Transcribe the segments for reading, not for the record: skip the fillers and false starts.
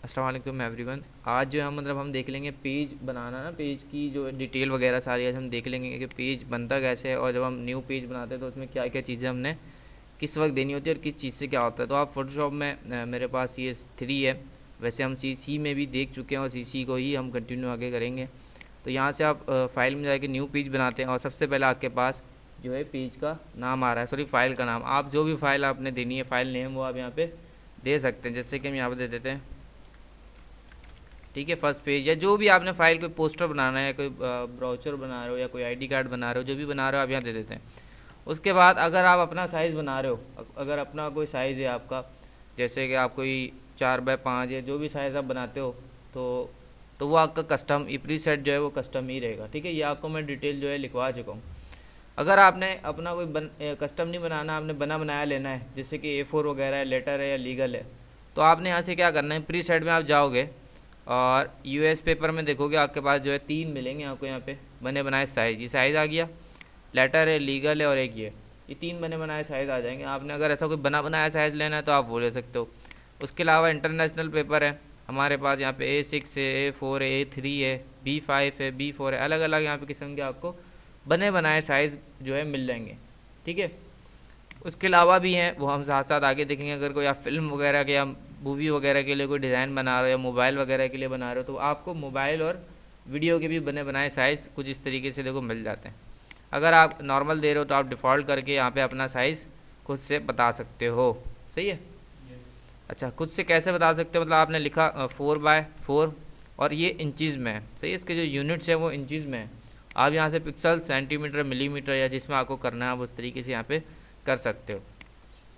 अस्सलाम वालेकुम एवरीवन। आज जो है मतलब हम देख लेंगे पेज बनाना ना, पेज की जो डिटेल वगैरह सारी आज हम देख लेंगे कि पेज बनता कैसे है और जब हम न्यू पेज बनाते हैं तो उसमें क्या क्या चीज़ें हमने किस वक्त देनी होती है और किस चीज़ से क्या होता है। तो आप फोटोशॉप में मेरे पास ये 3 है। वैसे हम सी में भी देख चुके हैं और सी को ही हम कंटिन्यू आगे करेंगे। तो यहाँ से आप फाइल में जाके न्यू पेज बनाते हैं और सबसे पहले आपके पास जो है पेज का नाम आ रहा है, सॉरी फाइल का नाम। आप जो भी फाइल आपने देनी है, फाइल नेम, वो आप यहाँ पे दे सकते हैं। जैसे कि हम यहाँ पे दे देते हैं, ठीक है, फर्स्ट पेज या जो भी आपने फाइल, कोई पोस्टर बनाना है, कोई ब्राउचर बना रहे हो या कोई आईडी कार्ड बना रहे हो, जो भी बना रहे हो आप यहाँ दे देते हैं। उसके बाद अगर आप अपना साइज़ बना रहे हो, अगर अपना कोई साइज़ है आपका, जैसे कि आप कोई 4x5 या जो भी साइज़ आप बनाते हो, तो वो आपका कस्टम ई प्री सेट जो है वो कस्टम ही रहेगा। ठीक है, ये आपको मैं डिटेल जो है लिखवा चुका हूँ। अगर आपने अपना कोई कस्टम नहीं बनाना, आपने बना बनाया लेना है, जैसे कि A4 वगैरह है, लेटर है या लीगल है, तो आपने यहाँ से क्या करना है, प्री सेट में आप जाओगे और यूएस पेपर में देखोगे आपके पास जो है 3 मिलेंगे आपको यहाँ पे बने बनाए साइज़। ये साइज़ आ गया, लेटर है, लीगल है और एक ये 3 बने बनाए साइज़ आ जाएंगे। आपने अगर ऐसा कोई बना बनाया साइज़ लेना है तो आप वो ले सकते हो। उसके अलावा इंटरनेशनल पेपर है हमारे पास, यहाँ पे A6 है, A4 है, A3 है, B5 है, B4 है, अलग अलग यहाँ पे किस्म के आपको बने बनाए साइज़ जो है मिल जाएंगे। ठीक है, उसके अलावा भी हैं, वो हम साथ साथ आगे देखेंगे। अगर कोई आप फिल्म वगैरह के या मूवी वगैरह के लिए कोई डिज़ाइन बना रहे हो या मोबाइल वगैरह के लिए बना रहे हो, तो आपको मोबाइल और वीडियो के भी बने बनाए साइज़ कुछ इस तरीके से देखो मिल जाते हैं। अगर आप नॉर्मल दे रहे हो तो आप डिफ़ॉल्ट करके यहाँ पे अपना साइज़ खुद से बता सकते हो। सही है। अच्छा, खुद से कैसे बता सकते हो, मतलब आपने लिखा 4x4 और ये इंचज़ में है। सही है, इसके जो यूनिट्स हैं वो इंचज़ में है। आप यहाँ से पिक्सल, सेंटीमीटर, मिलीमीटर या जिसमें आपको करना है आप उस तरीके से यहाँ पे कर सकते हो।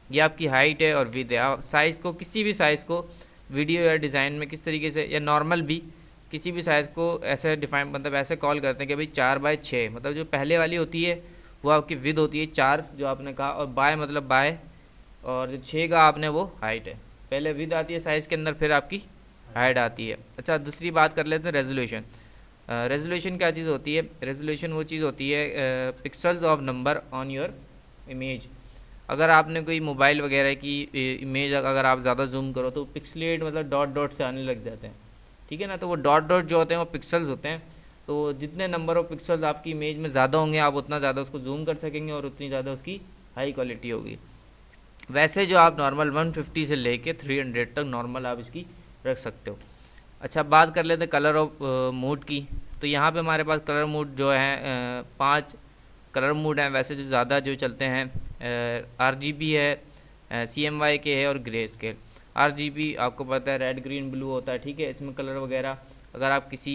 ये आपकी हाइट है और विड्थ है। आप साइज़ को, किसी भी साइज़ को वीडियो या डिज़ाइन में किस तरीके से, या नॉर्मल भी किसी भी साइज़ को ऐसे डिफाइन, मतलब ऐसे कॉल करते हैं कि भाई 4x6, मतलब जो पहले वाली होती है वो आपकी विड्थ होती है 4 जो आपने कहा, और बाय मतलब बाय, और जो 6 का आपने वो हाइट है। पहले विड्थ आती है साइज़ के अंदर, फिर आपकी हाइट आती है। अच्छा, दूसरी बात कर लेते हैं रेजोल्यूशन। रेजोल्यूशन क्या चीज़ होती है? रेजोल्यूशन वो चीज़ होती है pixels of number on your image. अगर आपने कोई मोबाइल वगैरह की इमेज अगर आप ज़्यादा जूम करो तो पिक्सलेट, मतलब डॉट डॉट से आने लग जाते हैं। ठीक है ना, तो वो डॉट डॉट जो होते हैं वो पिक्सल्स होते हैं। तो जितने नंबर ऑफ पिक्सल्स आपकी इमेज में ज़्यादा होंगे, आप उतना ज़्यादा उसको जूम कर सकेंगे और उतनी ज़्यादा उसकी हाई क्वालिटी होगी। वैसे जो आप नॉर्मल 150 से लेके 300 तक नॉर्मल आप इसकी रख सकते हो। अच्छा, बात कर लेते हैं कलर ऑफ मूड की। तो यहाँ पे हमारे पास कलर मूड जो है 5 कलर मूड हैं। वैसे जो ज़्यादा जो चलते हैं RGB है, CMYK है और ग्रे स्केल। RGB आपको पता है रेड ग्रीन ब्लू होता है। ठीक है, इसमें कलर वगैरह अगर आप किसी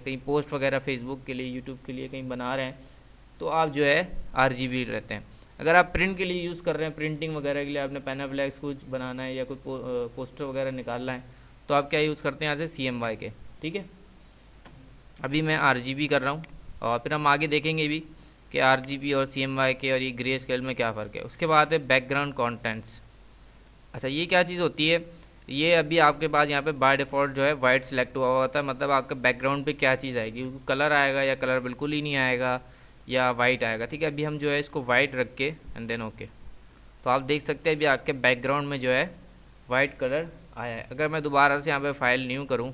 कहीं पोस्ट वगैरह फेसबुक के लिए, यूट्यूब के लिए कहीं बना रहे हैं तो आप जो है RGB रहते हैं। अगर आप प्रिंट के लिए यूज़ कर रहे हैं, प्रिंटिंग वगैरह के लिए आपने पैनाफ्लेक्स कुछ बनाना है या कोई पोस्टर वगैरह निकालना है, तो आप क्या यूज़ करते हैं यहाँ से CMYK। ठीक है, अभी मैं RGB कर रहा हूँ और फिर हम आगे देखेंगे भी कि RGB और CMYK और ये ग्रे स्केल में क्या फ़र्क है। उसके बाद है बैकग्राउंड कंटेंट्स। अच्छा, ये क्या चीज़ होती है? ये अभी आपके पास यहाँ पे बाय डिफ़ॉल्ट जो है वाइट सेलेक्ट हुआ होता है, मतलब आपका बैकग्राउंड पे क्या चीज़ आएगी, कलर आएगा या कलर बिल्कुल ही नहीं आएगा या वाइट आएगा। ठीक है, अभी हम जो है इसको वाइट रख के एंड देन ओके, तो आप देख सकते हैं अभी आपके बैकग्राउंड में जो है वाइट कलर आया है। अगर मैं दोबारा से यहाँ पे फाइल न्यू करूँ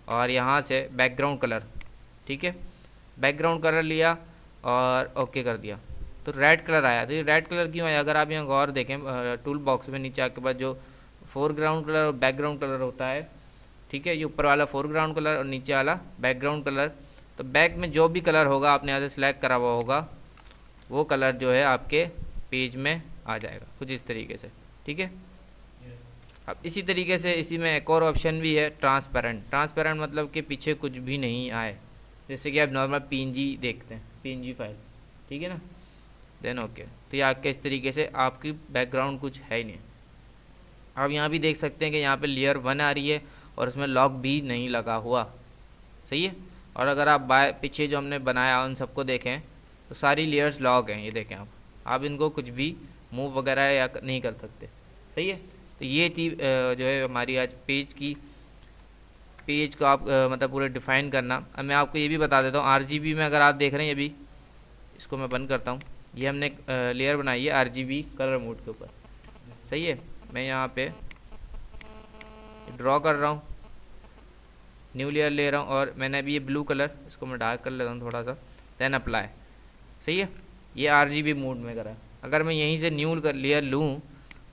और यहाँ से बैकग्राउंड कलर, ठीक है, बैकग्राउंड कलर लिया और ओके कर दिया तो रेड कलर आया। तो ये रेड कलर क्यों आया? अगर आप यहाँ गौर देखें टूल बॉक्स में नीचे आपके पास जो फोरग्राउंड कलर और बैकग्राउंड कलर होता है, ठीक है, ये ऊपर वाला फोरग्राउंड कलर और नीचे वाला बैकग्राउंड कलर। तो बैक में जो भी कलर होगा आपने यहाँ से सिलेक्ट करा हुआ होगा, वो कलर जो है आपके पेज में आ जाएगा कुछ इस तरीके से। ठीक है, अब इसी तरीके से इसी में एक और ऑप्शन भी है, ट्रांसपेरेंट। ट्रांसपेरेंट मतलब कि पीछे कुछ भी नहीं आए, जैसे कि आप नॉर्मल PNG देखते हैं, PNG फाइल। ठीक है ना, देन ओके, तो ये आपके इस तरीके से आपकी बैकग्राउंड कुछ है ही नहीं। आप यहाँ भी देख सकते हैं कि यहाँ पे लेयर 1 आ रही है और उसमें लॉक भी नहीं लगा हुआ। सही है, और अगर आप बाय पीछे जो हमने बनाया उन सबको देखें तो सारी लेयर्स लॉक हैं। ये देखें आप इनको कुछ भी मूव वगैरह या नहीं कर सकते। सही है, तो ये थी जो है हमारी आज पेज को आप मतलब पूरे डिफ़ाइन करना। अब मैं आपको ये भी बता देता हूँ, RGB में अगर आप देख रहे हैं, ये भी इसको मैं बंद करता हूँ। ये हमने लेयर बनाई है RGB कलर मोड के ऊपर। सही है, मैं यहाँ पे ड्रॉ कर रहा हूँ न्यू लेयर ले रहा हूँ और मैंने अभी ये ब्लू कलर इसको मैं डार्क कर लेता हूँ थोड़ा सा, देन अप्लाई। सही है, ये RGB मोड में करा। अगर मैं यहीं से न्यू लेयर लूँ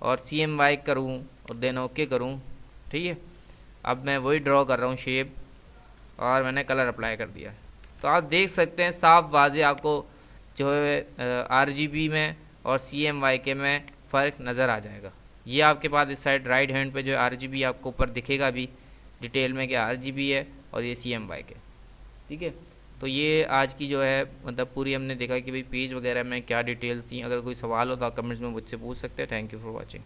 और CMY करूँ और देन ओके करूँ, ठीक है, अब मैं वही ड्रॉ कर रहा हूँ शेप और मैंने कलर अप्लाई कर दिया। तो आप देख सकते हैं साफ वाजे आपको जो है RGB में और CMYK में फ़र्क नज़र आ जाएगा। ये आपके पास इस साइड राइट हैंड पे जो है RGB आपको ऊपर दिखेगा भी डिटेल में कि RGB है और ये CMYK, ठीक है। तो ये आज की जो है मतलब पूरी हमने देखा कि भाई पेज वगैरह में क्या डिटेल्स थी। अगर कोई सवाल हो तो आप कमेंट्स में मुझसे पूछ सकते हैं। Thank you for watching.